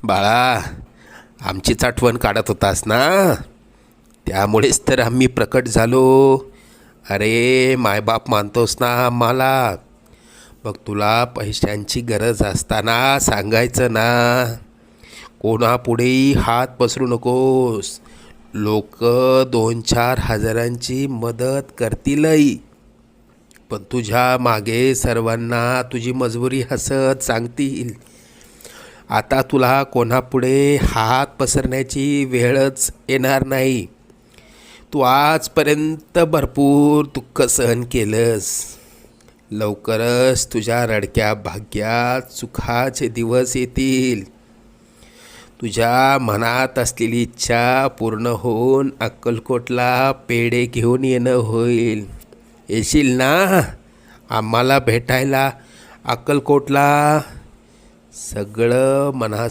बाळा, आमचीच आठवण काढत होतास ना, त्यामुळेच तर आम्ही प्रकट झालो. अरे मायबाप मानतोस ना आम्हाला, मग तुला पैशांची गरज असताना सांगायचं ना. कोणापुढेही हात पसरू नकोस. लोक 2-4 हजारांची मदत करतीलही, पण तुझ्या मागे सर्वांना तुझी मजबुरी हसत सांगतील. आता तुला कोणापुढे हात पसरण्याची वेळच येणार नाही. तू आजपर्यंत भरपूर दुःख सहन केलंस. लवकरच तुझ्या रडक्या भाग्यात सुखाचे दिवस येतील. तुझ्या मनात असलेली इच्छा पूर्ण होऊन अक्कलकोटला पेढे घेऊन येणं होईल. येशील ना आम्हाला भेटायला अक्कलकोटला? सगळं मनात